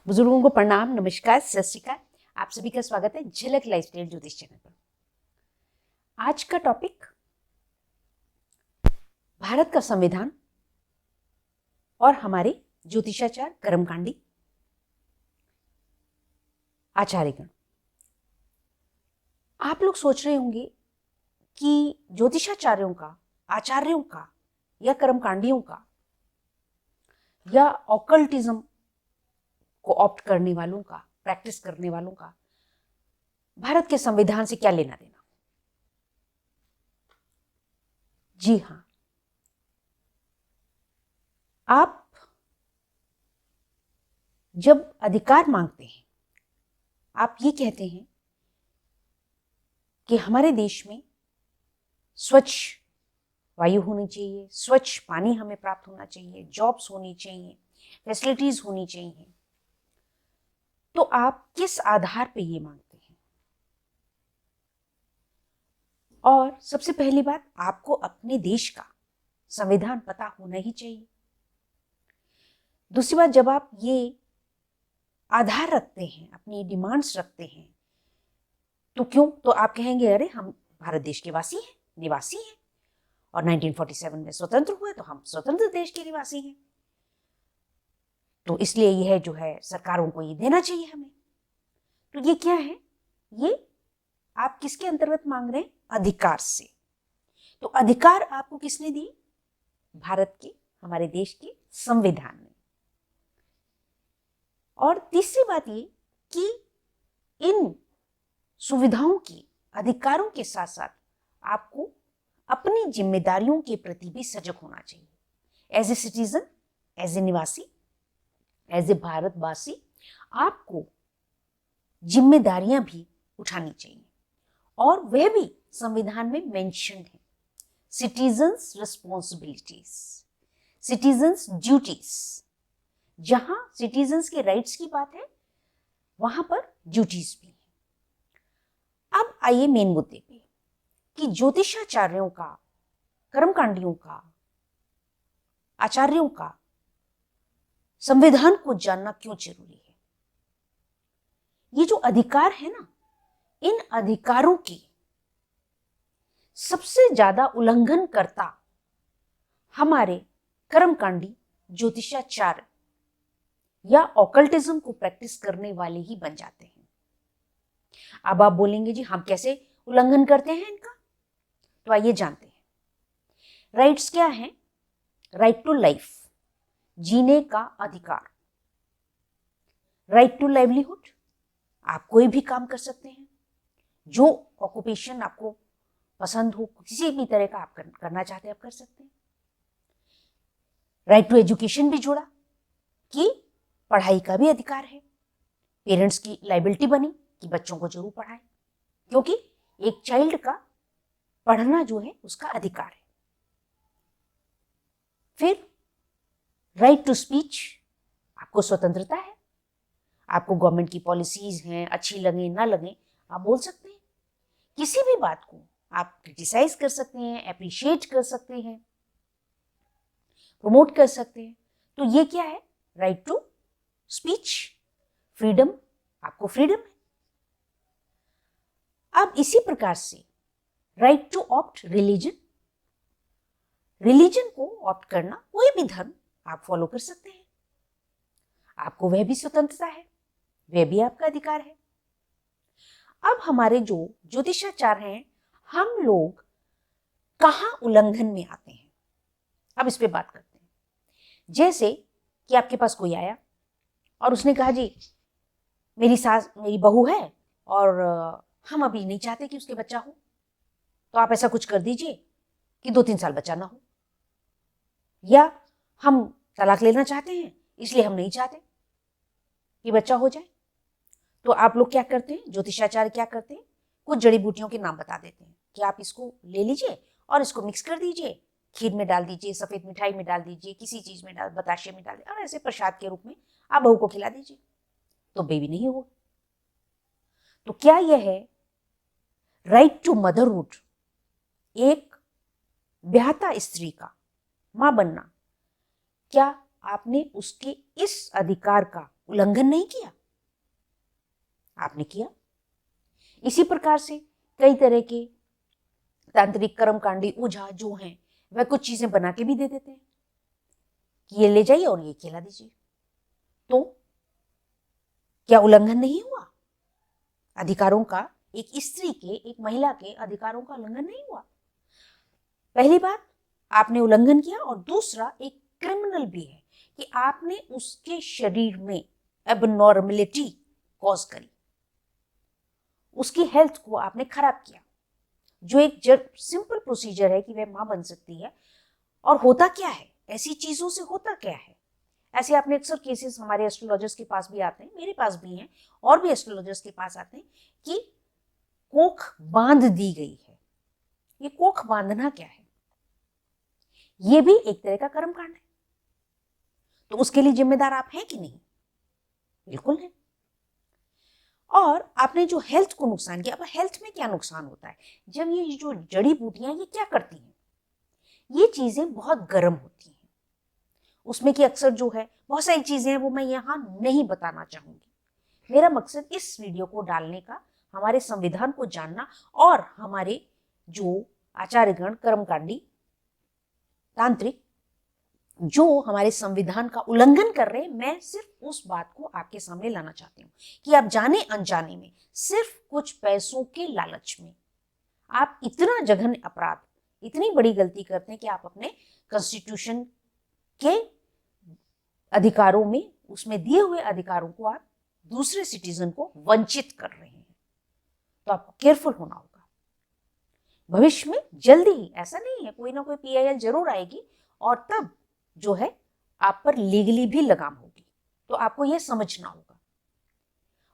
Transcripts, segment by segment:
बुजुर्गों को प्रणाम, नमस्कार, सत श्री अकाल। आप सभी का स्वागत है झलक लाइफस्टाइल ज्योतिष चैनल पर। आज का टॉपिक भारत का संविधान और हमारे ज्योतिषाचार कर्मकांडी आचार्यगण। आप लोग सोच रहे होंगे कि ज्योतिषाचार्यों का, आचार्यों का या कर्मकांडियों का या ऑकल्टिज्म को ऑप्ट करने वालों का, प्रैक्टिस करने वालों का भारत के संविधान से क्या लेना देना। जी हां, आप जब अधिकार मांगते हैं, आप ये कहते हैं कि हमारे देश में स्वच्छ वायु होनी चाहिए, स्वच्छ पानी हमें प्राप्त होना चाहिए, जॉब्स होनी चाहिए, फैसिलिटीज होनी चाहिए। तो आप किस आधार पे ये मांगते हैं? और सबसे पहली बात, आपको अपने देश का संविधान पता होना ही चाहिए। दूसरी बात, जब आप ये आधार रखते हैं, अपनी डिमांड्स रखते हैं, तो क्यों? तो आप कहेंगे अरे हम भारत देश के वासी हैं, निवासी हैं, और 1947 में स्वतंत्र हुए तो हम स्वतंत्र देश के निवासी हैं, तो इसलिए यह जो है सरकारों को ये देना चाहिए हमें। तो ये क्या है? ये आप किसके अंतर्गत मांग रहे हैं? अधिकार से। तो अधिकार आपको किसने दिए? भारत के, हमारे देश के संविधान ने। और तीसरी बात ये कि इन सुविधाओं की, अधिकारों के साथ साथ आपको अपनी जिम्मेदारियों के प्रति भी सजग होना चाहिए। As a citizen, as a निवासी, एज ए भारतवासी, आपको जिम्मेदारियां भी उठानी चाहिए, और वह भी संविधान में मेंशन है। Citizens responsibilities, citizens duties. जहां सिटीजन्स के राइट्स की बात है, वहां पर ड्यूटीज भी है। अब आइए मेन मुद्दे पे कि ज्योतिषाचार्यों का, कर्मकांडियों का, आचार्यों का संविधान को जानना क्यों जरूरी है। ये जो अधिकार है ना, इन अधिकारों की सबसे ज्यादा उल्लंघनकर्ता हमारे कर्मकांडी ज्योतिषाचार्य या ऑकल्टिज्म को प्रैक्टिस करने वाले ही बन जाते हैं। अब आप बोलेंगे जी हम कैसे उल्लंघन करते हैं इनका? तो आइए जानते हैं। राइट्स क्या हैं? राइट टू लाइफ, जीने का अधिकार। राइट टू लाइवलीहुड, आप कोई भी काम कर सकते हैं, जो ऑक्यूपेशन आपको पसंद हो, किसी भी तरह का आप करना चाहते हैं आप कर सकते हैं। राइट टू एजुकेशन भी जुड़ा कि पढ़ाई का भी अधिकार है। पेरेंट्स की लाइबिलिटी बनी कि बच्चों को जरूर पढ़ाएं, क्योंकि एक चाइल्ड का पढ़ना जो है उसका अधिकार है। फिर राइट टू स्पीच, आपको स्वतंत्रता है, आपको गवर्नमेंट की पॉलिसीज हैं, अच्छी लगे ना लगे आप बोल सकते हैं, किसी भी बात को आप क्रिटिसाइज कर सकते हैं, अप्रिशिएट कर सकते हैं, प्रमोट कर सकते हैं। तो ये क्या है? राइट टू स्पीच, फ्रीडम, आपको फ्रीडम है। अब इसी प्रकार से right to opt religion, religion को ऑप्ट करना, कोई भी धर्म आप फॉलो कर सकते हैं, आपको वह भी स्वतंत्रता है, वह भी आपका अधिकार है। अब हमारे जो ज्योतिषाचार्य हैं, हम लोग कहां उल्लंघन में आते हैं, अब इस पे बात करते हैं। जैसे कि आपके पास कोई आया और उसने कहा जी मेरी बहू है और हम अभी नहीं चाहते कि उसके बच्चा हो, तो आप ऐसा कुछ कर दीजिए कि 2-3 साल बच्चा ना हो, या हम तलाक लेना चाहते हैं इसलिए हम नहीं चाहते कि बच्चा हो जाए। तो आप लोग क्या करते हैं, ज्योतिषाचार्य क्या करते हैं, कुछ जड़ी बूटियों के नाम बता देते हैं कि आप इसको ले लीजिए और इसको मिक्स कर दीजिए, खीर में डाल दीजिए, सफेद मिठाई में डाल दीजिए, किसी चीज में डाल, बताशे में डाल दीजिए, और ऐसे प्रसाद के रूप में आप बहू को खिला दीजिए, तो बेबी नहीं होगा। तो क्या यह है राइट टू मदरहुड, एक ब्याहता स्त्री का मां बनना, क्या आपने उसके इस अधिकार का उल्लंघन नहीं किया, आपने किया। इसी प्रकार से कई तरह के तांत्रिक कर्मकांडी ओझा जो हैं वह कुछ चीजें बना के भी दे देते हैं कि ये ले जाइए और ये खिला दीजिए। तो क्या उल्लंघन नहीं हुआ अधिकारों का? एक स्त्री के, एक महिला के अधिकारों का उल्लंघन नहीं हुआ। पहली बात, आपने उल्लंघन किया, और दूसरा एक क्रिमिनल भी है कि आपने उसके शरीर में एबनॉर्मलिटी कॉज करी, उसकी हेल्थ को आपने खराब किया। जो एक सिंपल प्रोसीजर है कि वह मां बन सकती है। और होता क्या है, ऐसी चीजों से होता क्या है? ऐसे आपने अक्सर केसेस हमारे एस्ट्रोलॉजर्स के पास भी आते हैं, मेरे पास भी हैं, और भी एस्ट्रोलॉजर्स के पास आते हैं कि कोख बांध दी गई है। ये कोख बांधना क्या है? ये भी एक तरह का कर्मकांड है। तो उसके लिए जिम्मेदार आप हैं कि नहीं? बिल्कुल है। और आपने जो हेल्थ को नुकसान किया, अब हेल्थ में क्या नुकसान होता है? जब ये जो जड़ी बूटियां ये क्या करती हैं, ये चीजें बहुत गर्म होती हैं, उसमें की अक्सर जो है बहुत सारी चीजें हैं, वो मैं यहाँ नहीं बताना चाहूंगी। मेरा मकसद इस वीडियो को डालने का हमारे संविधान को जानना, और हमारे जो आचार्यगण, कर्मकांडी, तांत्रिक जो हमारे संविधान का उल्लंघन कर रहे हैं, मैं सिर्फ उस बात को आपके सामने लाना चाहती हूँ कि आप जाने अनजाने में, सिर्फ कुछ पैसों के लालच में आप इतना जघन्य अपराध, इतनी बड़ी गलती करते हैं कि आप अपने कॉन्स्टिट्यूशन के अधिकारों में, उसमें दिए हुए अधिकारों को आप दूसरे सिटीजन को वंचित कर रहे हैं। तो आपको केयरफुल होना होगा। भविष्य में जल्दी ही, ऐसा नहीं है, कोई ना कोई PIL जरूर आएगी, और तब जो है आप पर लीगली भी लगाम होगी। तो आपको यह समझना होगा।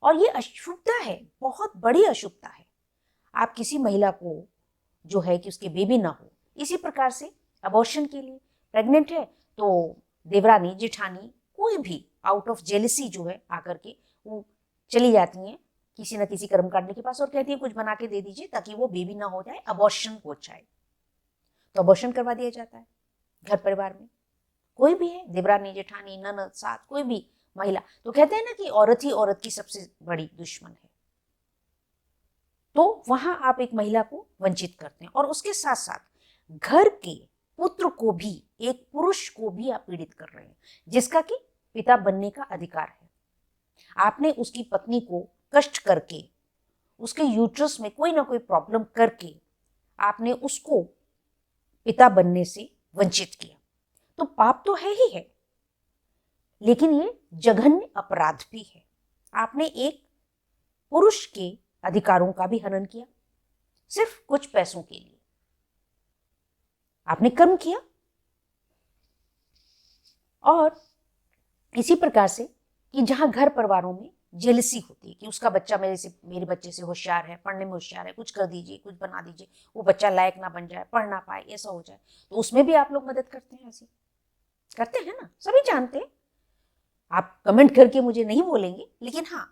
और ये अशुभता है, बहुत बड़ी अशुभता है। आप किसी महिला को जो है कि उसके बेबी ना हो, इसी प्रकार से अबॉर्शन के लिए प्रेग्नेंट है तो देवरानी, जेठानी, कोई भी आउट ऑफ जेलसी जो है आकर के वो चली जाती हैं किसी न किसी कर्मकांडी के पास और कहती है कुछ बना के दे दीजिए ताकि वो बेबी ना हो जाए, अबॉर्शन हो जाए। तो अबॉर्शन करवा दिया जाता है घर परिवार में। कोई भी है, देवरानी, जेठानी, ननद, सास, कोई भी महिला, तो कहते हैं ना कि औरत ही औरत की सबसे बड़ी दुश्मन है। तो वहां आप एक महिला को वंचित करते हैं, और उसके साथ साथ घर के पुत्र को भी, एक पुरुष को भी आप पीड़ित कर रहे हैं, जिसका कि पिता बनने का अधिकार है। आपने उसकी पत्नी को कष्ट करके, उसके यूट्रस में कोई ना कोई प्रॉब्लम करके आपने उसको पिता बनने से वंचित किया। तो पाप तो है ही है, लेकिन ये जघन्य अपराध भी है। आपने एक पुरुष के अधिकारों का भी हनन किया, सिर्फ कुछ पैसों के लिए आपने कर्म किया। और इसी प्रकार से कि जहां घर परिवारों में जेलसी होती है कि उसका बच्चा मेरे बच्चे से होशियार है, पढ़ने में होशियार है, कुछ कर दीजिए, कुछ बना दीजिए, वो बच्चा लायक ना बन जाए, पढ़ ना पाए, ऐसा हो जाए, तो उसमें भी आप लोग मदद करते हैं। ऐसे करते हैं ना, सभी जानते हैं। आप कमेंट करके मुझे नहीं बोलेंगे, लेकिन हाँ,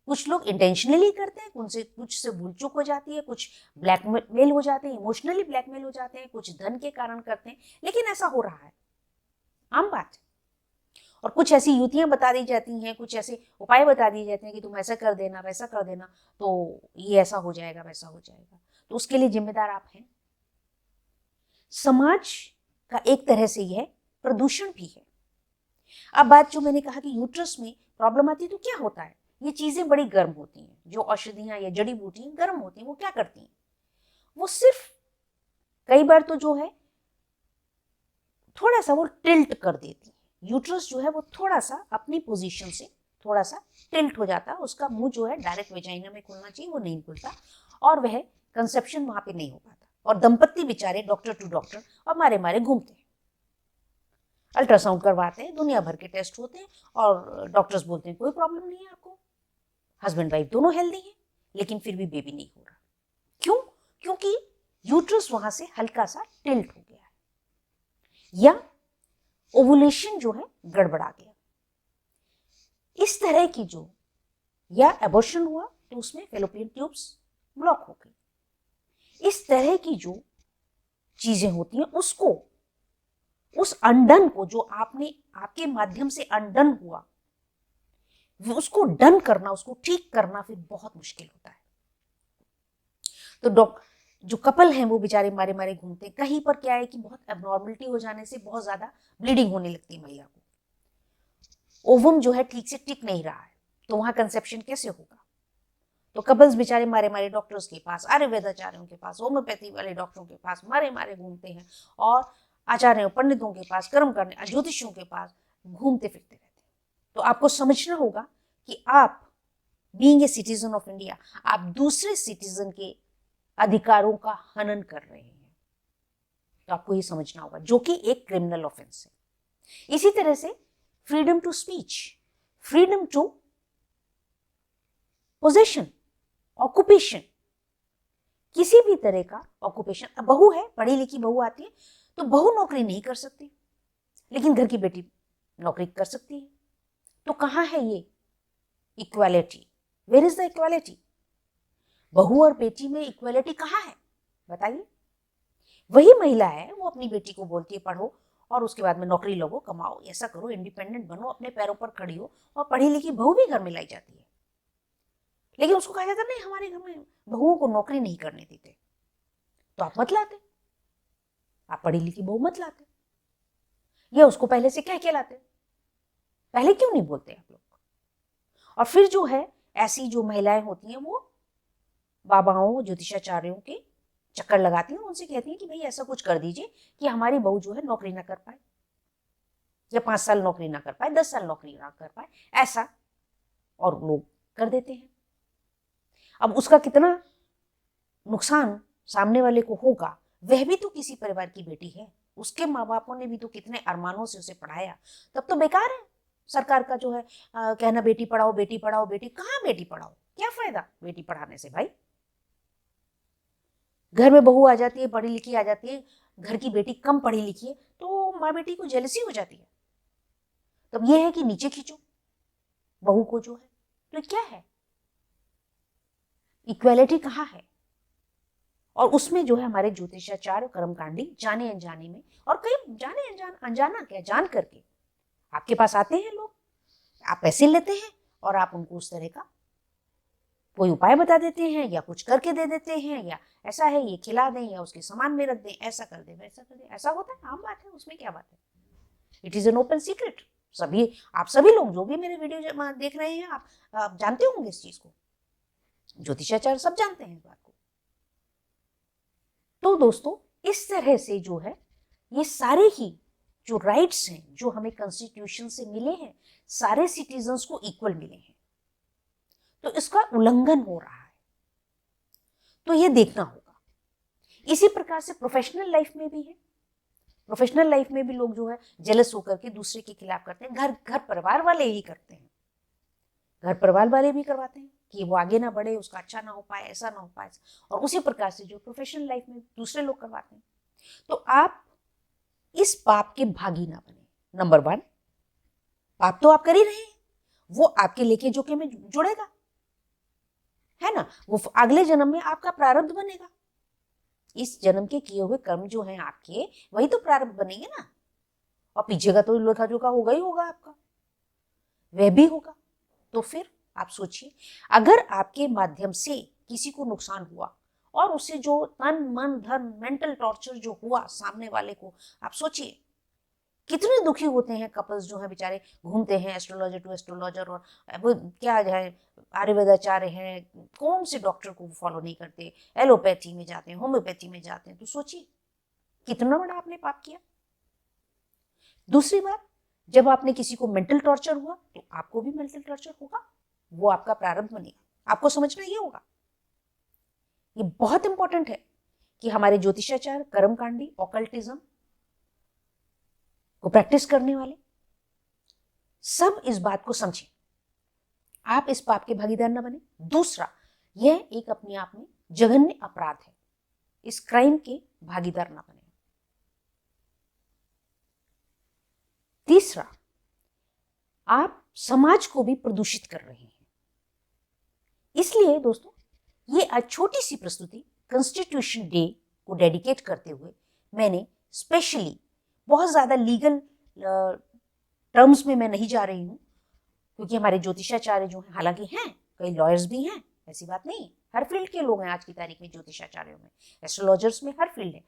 कुछ लोग इंटेंशनली करते हैं, उनसे कुछ से भूल चूक हो जाती है, कुछ ब्लैकमेल हो जाते हैं, इमोशनली ब्लैकमेल हो जाते हैं, कुछ धन के कारण करते हैं, लेकिन ऐसा हो रहा है, आम बात। और कुछ ऐसी युतियां बता दी जाती हैं, कुछ ऐसे उपाय बता दिए जाते हैं कि तुम ऐसा कर देना, वैसा कर देना, तो ये ऐसा हो जाएगा, वैसा हो जाएगा। तो उसके लिए जिम्मेदार आप हैं। समाज का एक तरह से यह प्रदूषण भी है। अब बात जो मैंने कहा कि यूट्रस में प्रॉब्लम आती है, तो क्या होता है? ये चीजें बड़ी गर्म होती हैं, जो औषधियां या जड़ी बूटियां गर्म होती हैं, वो क्या करती हैं? वो सिर्फ कई बार तो जो है थोड़ा सा वो टिल्ट कर देती है। यूट्रस जो है वो थोड़ा सा अपनी पोजीशन से थोड़ा सा टिल्ट हो जाता है, उसका मुंह जो है डायरेक्ट वेजाइना में खुलना चाहिए, वो नहीं खुलता, और वह कंसेप्शन वहां पे नहीं हो पाता, और दंपत्ति बेचारे डॉक्टर टू डॉक्टर और मारे मारे घूमते हैं। अल्ट्रासाउंड करवाते हैं, दुनिया भर के टेस्ट होते हैं, और डॉक्टर्स बोलते हैं कोई प्रॉब्लम नहीं है आपको, हस्बैंड वाइफ दोनों हेल्दी हैं, लेकिन फिर भी बेबी नहीं हो रहा। क्यों? क्योंकि यूट्रस वहां से हल्का सा टिल्ट हो गया है, या ओवुलेशन जो है गड़बड़ा गया। इस तरह की जो, या एबॉर्शन हुआ तो उसमें फैलोपियन ट्यूब्स ब्लॉक हो गई। इस तरह की जो चीजें होती हैं, उसको, उस अनडन को जो आपने, आपके माध्यम से अनडन हुआ, उसको डन करना, उसको ठीक करना फिर बहुत मुश्किल होता है। तो जो कपल हैं वो बेचारे मारे मारे घूमते हैं। कहीं पर क्या है कि बहुत एबनॉर्मलिटी हो जाने से बहुत ज्यादा ब्लीडिंग होने लगती है महिला को, ओवम जो है ठीक से टिक नहीं रहा है, तो वहां कंसेप्शन कैसे होगा? तो कपल्स बेचारे मारे मारे डॉक्टर्स के पास, आयुर्वेदाचार्यों के पास, होम्योपैथी वाले डॉक्टरों के पास मारे मारे घूमते हैं, और आचार्यों पंडितों के पास, कर्म करने ज्योतिषियों के पास घूमते फिरते रहते हैं। तो आपको समझना होगा कि आप being a citizen of India, आप दूसरे सिटीजन के अधिकारों का हनन कर रहे हैं। तो आपको ये समझना होगा, जो कि एक क्रिमिनल ऑफेंस है। इसी तरह से freedom to speech, freedom to possession, occupation, किसी भी तरह का ऑक्यूपेशन। बहू है, पढ़ी लिखी बहू आती है, तो बहू नौकरी नहीं कर सकती, लेकिन घर की बेटी नौकरी कर सकती है। तो कहां है ये equality? Where is the equality? बहू और बेटी में इक्वालिटी कहां है बताइए? वही महिला है, वो अपनी बेटी को बोलती है पढ़ो और उसके बाद में नौकरी लगो, कमाओ, ऐसा करो, इंडिपेंडेंट बनो, अपने पैरों पर खड़ी हो। और पढ़ी लिखी बहू भी घर में लाई जाती है, लेकिन उसको कहा जाता नहीं, हमारे घर में बहुओं को नौकरी नहीं करने देते, तो आप मत लाते, आप पढ़ी लिखी बहू मत लाते, या उसको पहले से कह के लाते। पहले क्यों नहीं बोलते आप लोग? और फिर जो है ऐसी जो महिलाएं होती हैं वो बाबाओं, ज्योतिषाचार्यों के चक्कर लगाती हैं, उनसे कहती हैं कि भाई ऐसा कुछ कर दीजिए कि हमारी बहू जो है नौकरी ना कर पाए, या 5 साल नौकरी ना कर पाए, 10 साल नौकरी ना कर पाए, ऐसा। और लोग कर देते हैं। अब उसका कितना नुकसान सामने वाले को होगा, वह भी तो किसी परिवार की बेटी है, उसके माँ बापों ने भी तो कितने अरमानों से उसे पढ़ाया। तब तो बेकार है सरकार का जो है कहना बेटी पढ़ाओ बेटी पढ़ाओ। बेटी कहाँ बेटी पढ़ाओ, क्या फायदा बेटी पढ़ाने से भाई? घर में बहू आ जाती है, पढ़ी लिखी आ जाती है, घर की बेटी कम पढ़ी लिखी है, तो माँ बेटी को जेलसी हो जाती है। तब यह है कि नीचे खींचो बहू को जो है, तो क्या है इक्वालिटी कहाँ है? और उसमें जो है हमारे ज्योतिषाचार्य कर्मकांडी जाने अनजाने में, और कई जाने अनजाना क्या जान करके आपके पास आते हैं लोग, आप पैसे लेते हैं और आप उनको उस तरह का कोई उपाय बता देते हैं, या कुछ करके दे देते हैं, या ऐसा है ये खिला दें, या उसके सामान में रख दें, ऐसा कर दें वैसा कर दें। ऐसा होता है, आम बात है, उसमें क्या बात है? It is an open secret. आप सभी लोग जो भी मेरे वीडियो देख रहे हैं, आप जानते होंगे इस चीज को, ज्योतिषाचार्य सब जानते हैं इस बात को। तो दोस्तों इस तरह से जो है ये सारे ही जो राइट्स हैं जो हमें कॉन्स्टिट्यूशन से मिले हैं, सारे सिटीजन्स को इक्वल मिले हैं, तो इसका उल्लंघन हो रहा है, तो ये देखना होगा। इसी प्रकार से प्रोफेशनल लाइफ में भी है। प्रोफेशनल लाइफ में भी लोग जो है जेलस होकर के दूसरे के खिलाफ करते हैं। घर परिवार वाले ही करते हैं, घर परिवार वाले भी करवाते हैं कि वो आगे ना बढ़े, उसका अच्छा ना हो पाए, ऐसा ना हो पाए। और उसी प्रकार से जो प्रोफेशनल लाइफ में दूसरे लोग करवाते हैं। तो आप इस पाप के भागी ना बने। नंबर 1, पाप तो आप कर ही रहे हैं, वो आपके लेखे जोखे में जुड़ेगा, है ना? वो अगले जन्म में आपका प्रारब्ध बनेगा। इस जन्म के किए हुए कर्म जो हैं आपके, वही तो प्रारब्ध बनेंगे ना। और पीछे का तो लेखा जोखा होगा ही होगा आपका, वह भी होगा। तो फिर आप सोचिए, अगर आपके माध्यम से किसी को नुकसान हुआ और उससे जो तन मन धन मेंटल टॉर्चर जो हुआ सामने वाले को, आप सोचिए कितने दुखी होते हैं कपल्स जो हैं बेचारे, घूमते हैं एस्ट्रोलॉजर टू एस्ट्रोलॉजर, और वो क्या है आयुर्वेदाचार्य हैं, कौन से डॉक्टर को फॉलो नहीं करते, एलोपैथी में जाते हैं, होम्योपैथी में जाते हैं। तो सोचिए कितना बड़ा आपने पाप किया। दूसरी बात, जब आपने किसी को मेंटल टॉर्चर हुआ तो आपको भी मेंटल टॉर्चर होगा, वो आपका प्रारब्ध बनेगा। आपको समझना ये होगा, ये बहुत इंपॉर्टेंट है कि हमारे ज्योतिषाचार्य, कर्मकांडी, ऑकल्टिज्म को प्रैक्टिस करने वाले सब इस बात को समझें, आप इस पाप के भागीदार न बने। दूसरा, यह एक अपने आप में जघन्य अपराध है, इस क्राइम के भागीदार न बने। तीसरा, आप समाज को भी प्रदूषित कर रहे हैं। इसलिए दोस्तों ये आज छोटी सी प्रस्तुति कॉन्स्टिट्यूशन डे को डेडिकेट करते हुए मैंने स्पेशली, बहुत ज्यादा लीगल टर्म्स में मैं नहीं जा रही हूं, क्योंकि हमारे ज्योतिषाचार्य जो हैं, हालांकि हैं, कई लॉयर्स भी हैं, ऐसी बात नहीं, हर फील्ड के लोग हैं आज की तारीख में ज्योतिषाचार्यों में, एस्ट्रोलॉजर्स में, हर फील्ड है।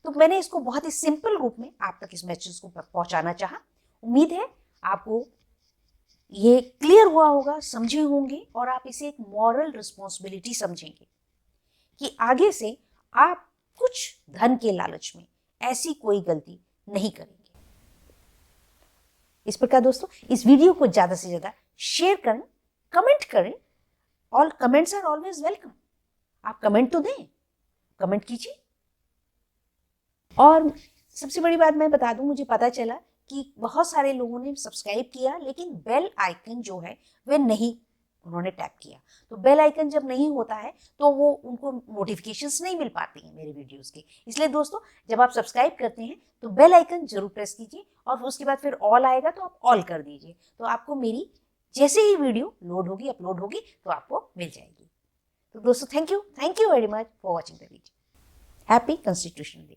तो मैंने इसको बहुत ही सिंपल रूप में आप तक इस मैसेज को पहुंचाना चाहा। उम्मीद है आपको ये क्लियर हुआ होगा, समझे होंगे, और आप इसे एक मॉरल रिस्पॉन्सिबिलिटी समझेंगे कि आगे से आप कुछ धन के लालच में ऐसी कोई गलती नहीं करेंगे। इस प्रकार दोस्तों, इस वीडियो को ज्यादा से ज्यादा शेयर करें, कमेंट करें। All comments are always welcome. आप कमेंट तो दें, कमेंट कीजिए। और सबसे बड़ी बात मैं बता दूं, मुझे पता चला कि बहुत सारे लोगों ने सब्सक्राइब किया, लेकिन बेल आइकन जो है वह नहीं उन्होंने टैप किया। तो बेल आइकन जब नहीं होता है तो वो उनको नोटिफिकेशंस नहीं मिल पाती हैं मेरे वीडियोस के। इसलिए दोस्तों, जब आप सब्सक्राइब करते हैं तो बेल आइकन जरूर प्रेस कीजिए, और उसके बाद फिर ऑल आएगा तो आप ऑल कर दीजिए। तो आपको मेरी जैसे ही वीडियो लोड होगी, अपलोड होगी, तो आपको मिल जाएगी। तो दोस्तों, thank you very much for watching the video. Happy constitution day.